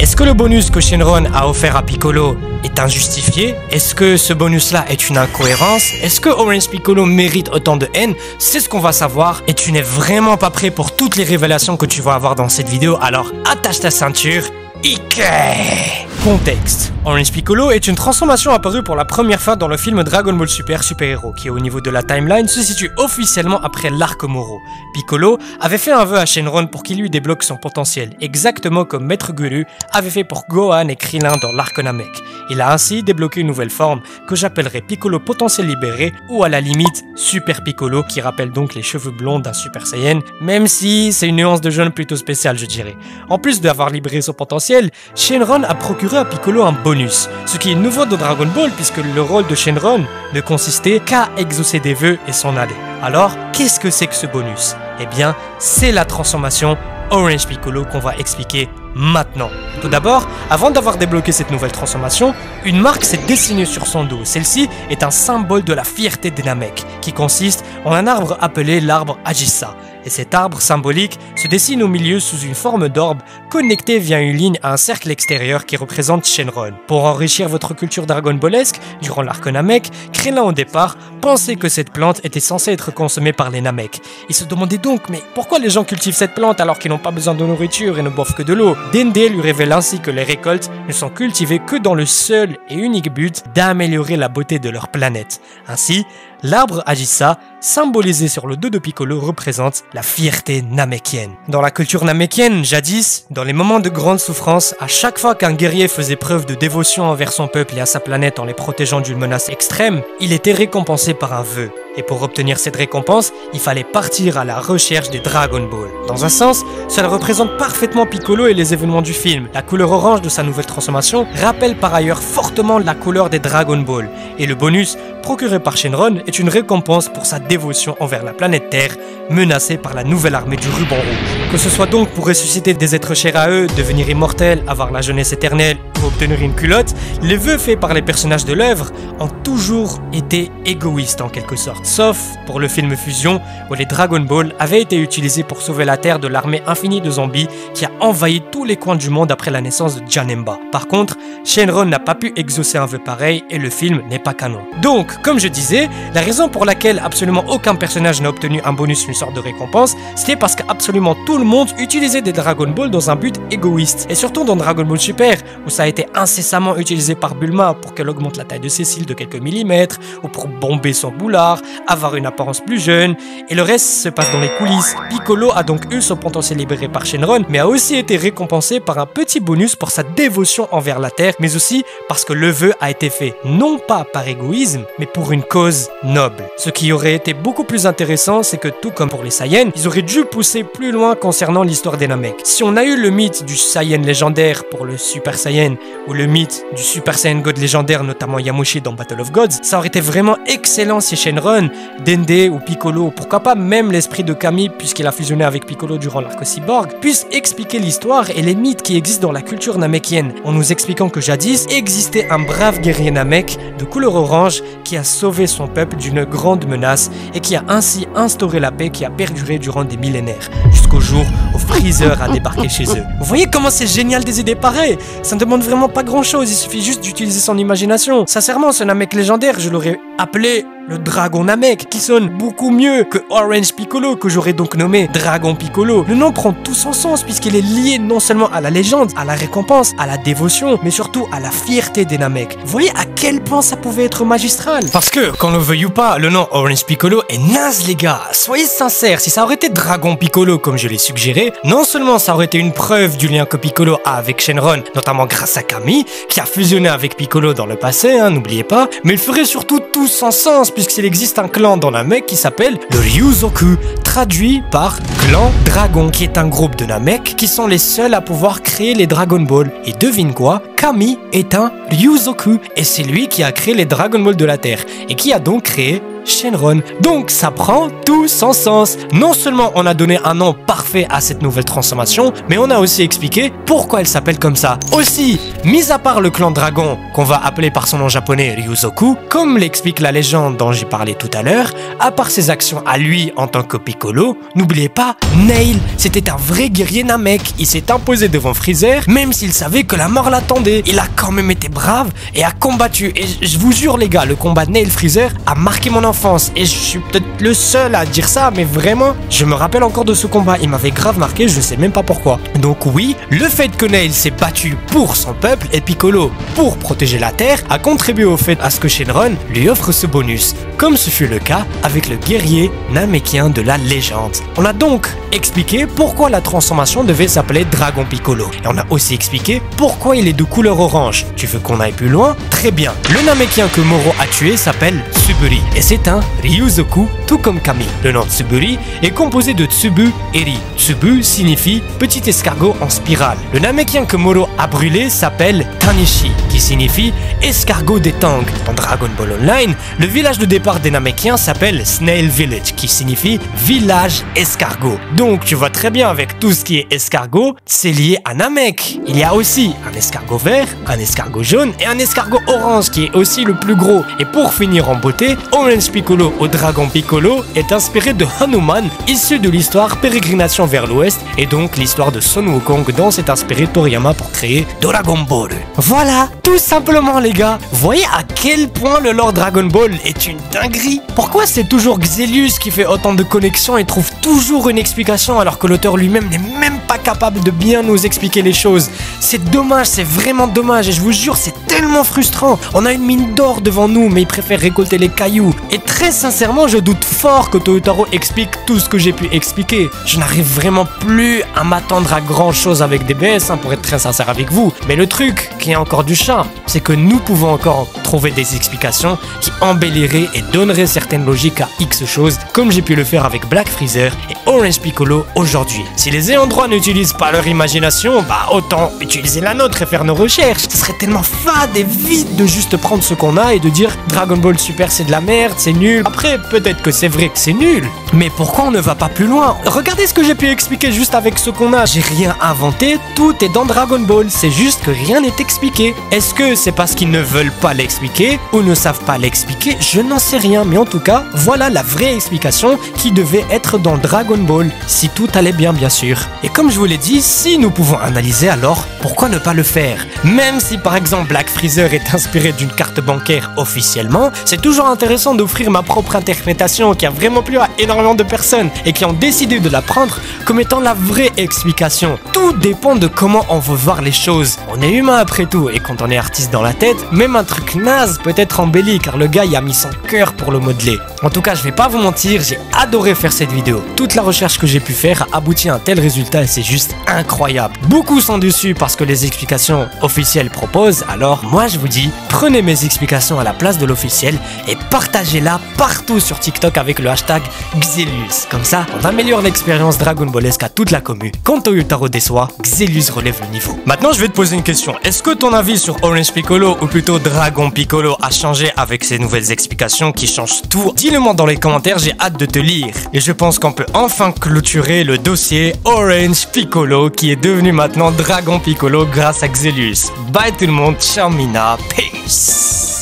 Est-ce que le bonus que Shenron a offert à Piccolo est injustifié? Est-ce que ce bonus-là est une incohérence? Est-ce que Orange Piccolo mérite autant de haine? C'est ce qu'on va savoir et tu n'es vraiment pas prêt pour toutes les révélations que tu vas avoir dans cette vidéo, alors attache ta ceinture. Ike! Contexte. Orange Piccolo est une transformation apparue pour la première fois dans le film Dragon Ball Super Super Hero, qui au niveau de la timeline se situe officiellement après l'arc Moro. Piccolo avait fait un vœu à Shenron pour qu'il lui débloque son potentiel, exactement comme Maître Guru avait fait pour Gohan et Krillin dans l'arc Namek. Il a ainsi débloqué une nouvelle forme que j'appellerais Piccolo potentiel libéré, ou à la limite Super Piccolo, qui rappelle donc les cheveux blonds d'un Super Saiyan, même si c'est une nuance de jaune plutôt spéciale je dirais. En plus d'avoir libéré son potentiel, Shenron a procuré à Piccolo un bonus, ce qui est nouveau dans Dragon Ball puisque le rôle de Shenron ne consistait qu'à exaucer des vœux et s'en aller. Alors, qu'est-ce que c'est que ce bonus? Eh bien, c'est la transformation Orange Piccolo qu'on va expliquer maintenant. Tout d'abord, avant d'avoir débloqué cette nouvelle transformation, une marque s'est dessinée sur son dos. Celle-ci est un symbole de la fierté des Namek, qui consiste en un arbre appelé l'arbre Ajissa. Et cet arbre symbolique se dessine au milieu sous une forme d'orbe connectée via une ligne à un cercle extérieur qui représente Shenron. Pour enrichir votre culture Dragon Ballesque, durant l'arc Namek, Krillin au départ pensait que cette plante était censée être consommée par les Namek. Il se demandait donc, mais pourquoi les gens cultivent cette plante alors qu'ils n'ont pas besoin de nourriture et ne boivent que de l'eau? Dende lui révèle ainsi que les récoltes ne sont cultivées que dans le seul et unique but d'améliorer la beauté de leur planète. Ainsi, l'arbre Ajissa, symbolisé sur le dos de Piccolo, représente la fierté namekienne. Dans la culture namekienne, jadis, dans les moments de grande souffrance, à chaque fois qu'un guerrier faisait preuve de dévotion envers son peuple et à sa planète en les protégeant d'une menace extrême, il était récompensé par un vœu. Et pour obtenir cette récompense, il fallait partir à la recherche des Dragon Ball. Dans un sens, cela représente parfaitement Piccolo et les événements du film. La couleur orange de sa nouvelle transformation rappelle par ailleurs fortement la couleur des Dragon Ball. Et le bonus procuré par Shenron est une récompense pour sa dévotion envers la planète Terre, menacée par la nouvelle armée du ruban rouge. Que ce soit donc pour ressusciter des êtres chers à eux, devenir immortels, avoir la jeunesse éternelle ou obtenir une culotte, les vœux faits par les personnages de l'œuvre ont toujours été égoïstes en quelque sorte. Sauf pour le film Fusion, où les Dragon Ball avaient été utilisés pour sauver la Terre de l'armée infinie de zombies qui a envahi tous les coins du monde après la naissance de Janemba. Par contre, Shenron n'a pas pu exaucer un vœu pareil et le film n'est pas canon. Donc, comme je disais, la raison pour laquelle absolument aucun personnage n'a obtenu un bonus, une sorte de récompense, c'était parce qu'absolument tout le monde utilisait des Dragon Ball dans un but égoïste. Et surtout dans Dragon Ball Super, où ça a été incessamment utilisé par Bulma pour qu'elle augmente la taille de ses cils de quelques millimètres, ou pour bomber son boulard, avoir une apparence plus jeune, et le reste se passe dans les coulisses. Piccolo a donc eu son potentiel libéré par Shenron, mais a aussi été récompensé par un petit bonus pour sa dévotion envers la Terre, mais aussi parce que le vœu a été fait non pas par égoïsme, mais pour une cause noble. Ce qui aurait été beaucoup plus intéressant, c'est que tout comme pour les Saiyans, ils auraient dû pousser plus loin concernant l'histoire des Namek. Si on a eu le mythe du Saiyan légendaire pour le Super Saiyan, ou le mythe du Super Saiyan God légendaire, notamment Yamushi dans Battle of Gods, ça aurait été vraiment excellent si Shenron, Dende ou Piccolo, pourquoi pas même l'esprit de Kami puisqu'il a fusionné avec Piccolo durant l'arc Cyborg, puissent expliquer l'histoire et les mythes qui existent dans la culture namekienne, en nous expliquant que jadis existait un brave guerrier Namek de couleur orange qui a sauvé son peuple d'une grande menace et qui a ainsi instauré la paix qui a perduré durant des millénaires, jusqu'au jour où Freezer a débarqué chez eux. Vous voyez comment c'est génial des idées pareilles? Ça ne demande vraiment pas grand chose, il suffit juste d'utiliser son imagination. Sincèrement, ce Namek légendaire, je l'aurais appelé le Dragon Namek, qui sonne beaucoup mieux que Orange Piccolo, que j'aurais donc nommé Dragon Piccolo. Le nom prend tout son sens puisqu'il est lié non seulement à la légende, à la récompense, à la dévotion, mais surtout à la fierté des Namek. Vous voyez à quel point ça pouvait être magistral? Parce que, qu'on le veuille ou pas, le nom Orange Piccolo est naze les gars. Soyez sincères, si ça aurait été Dragon Piccolo comme je l'ai suggéré, non seulement ça aurait été une preuve du lien que Piccolo a avec Shenron, notamment grâce à Kami, qui a fusionné avec Piccolo dans le passé, n'oubliez pas, mais il ferait surtout tout son sens puisqu'il existe un clan dans Namek qui s'appelle le Ryuzoku, traduit par clan dragon, qui est un groupe de Namek qui sont les seuls à pouvoir créer les Dragon Ball. Et devine quoi, Kami est un Ryuzoku et c'est lui qui a créé les Dragon Ball de la Terre et qui a donc créé Shenron. Donc ça prend tout son sens. Non seulement on a donné un nom parfait à cette nouvelle transformation, mais on a aussi expliqué pourquoi elle s'appelle comme ça. Aussi, mis à part le clan dragon, qu'on va appeler par son nom japonais Ryuzoku, comme l'explique la légende dont j'ai parlé tout à l'heure, à part ses actions à lui en tant que Piccolo, n'oubliez pas, Nail, c'était un vrai guerrier Namek. Il s'est imposé devant Freezer, même s'il savait que la mort l'attendait. Il a quand même été brave et a combattu. Et je vous jure les gars, le combat Nail Freezer a marqué mon enfance. Et je suis peut-être le seul à dire ça, mais vraiment, je me rappelle encore de ce combat. Il m'avait grave marqué, je sais même pas pourquoi. Donc oui, le fait que Nail s'est battu pour son peuple et Piccolo pour protéger la Terre a contribué au fait à ce que Shenron lui offre ce bonus, comme ce fut le cas avec le guerrier namekien de la légende. On a donc expliqué pourquoi la transformation devait s'appeler Dragon Piccolo. Et on a aussi expliqué pourquoi il est de couleur orange. Tu veux qu'on aille plus loin? Très bien. Le namekien que Moro a tué s'appelle Tsuburi et c'est un Ryuzoku, tout comme Kami. Le nom Tsuburi est composé de Tsubu et Ri. Tsubu signifie petit escargot en spirale. Le namekien que Moro a brûlé s'appelle Tanishi, qui signifie escargot des Tang. Dans Dragon Ball Online, le village de départ des namekiens s'appelle Snail Village, qui signifie village escargot. Donc tu vois très bien avec tout ce qui est escargot, c'est lié à Namek. Il y a aussi un escargot vert, un escargot jaune et un escargot orange qui est aussi le plus gros. Et pour finir en beauté, Orange Piccolo au Dragon Piccolo est inspiré de Hanuman, issu de l'histoire Pérégrination vers l'Ouest et donc l'histoire de Son Wukong dont s'est inspiré Toriyama pour créer Dragon Ball. Voilà, tout simplement les gars. Voyez à quel point le lore Dragon Ball est une dinguerie. Pourquoi c'est toujours Xelius qui fait autant de connexions et trouve toujours une explication alors que l'auteur lui-même n'est même pas capable de bien nous expliquer les choses? C'est dommage, c'est vraiment dommage et je vous jure c'est tellement frustrant. On a une mine d'or devant nous mais il préfère récolter les cailloux. Et très sincèrement je doute fort que Toyotaro explique tout ce que j'ai pu expliquer. Je n'arrive vraiment plus à m'attendre à grand chose avec DBS pour être très sincère avec vous. Mais le truc qui est encore du charme, c'est que nous pouvons encore trouver des explications qui embelliraient et donneraient certaines logiques à X choses, comme j'ai pu le faire avec Black Freezer et Orange Piccolo aujourd'hui. Si les ayants droit n'utilisent pas leur imagination, bah autant utiliser la nôtre et faire nos recherches. Ce serait tellement fade et vite de juste prendre ce qu'on a et de dire Dragon Ball Super c'est de la merde, c'est nul. Après, peut-être que c'est vrai que c'est nul, mais pourquoi on ne va pas plus loin? Regardez ce que j'ai pu expliquer juste avec ce qu'on a. J'ai rien inventé, tout est dans Dragon Ball, c'est juste que rien n'est expliqué. Est-ce que c'est parce qu'ils ne veulent pas l'expliquer ou ne savent pas l'expliquer? Je n'en sais rien, mais en tout cas, voilà la vraie explication qui devait être dans Dragon Ball, si tout allait bien sûr. Et comme je vous l'ai dit, si nous pouvons analyser, alors pourquoi ne pas le faire? Même si par exemple Black Freezer est inspiré d'une carte bancaire officiellement, c'est toujours intéressant d'offrir ma propre interprétation qui a vraiment plu à énormément de personnes et qui ont décidé de la prendre comme étant la vraie explication. Tout dépend de comment on veut voir les choses. On est humain après tout et quand on est artiste dans la tête, même un truc naze peut être embelli car le gars y a mis son cœur pour le modeler. En tout cas, je vais pas vous mentir, j'ai adoré faire cette vidéo. Toute la recherche que j'ai pu faire a abouti à un tel résultat et c'est juste incroyable. Beaucoup sont dessus parce que les explications officielles proposent, alors moi je vous dis, prenez mes explications à la place de l'officiel et partagez-la partout sur TikTok avec le hashtag Xelius. Comme ça, on améliore l'expérience Dragon Ballesque à toute la commu. Quand Toyotaro déçoit, Xelius relève le niveau. Maintenant, je vais te poser une question. Est-ce que ton avis sur Orange Piccolo ou plutôt Dragon Piccolo a changé avec ces nouvelles explications qui changent tout? Dis-le-moi dans les commentaires, j'ai hâte de te lire. Et je pense qu'on peut enfin clôturer le dossier Orange Piccolo qui est devenu maintenant Dragon Piccolo grâce à Xelius. Bye tout le monde, ciao Mina, peace.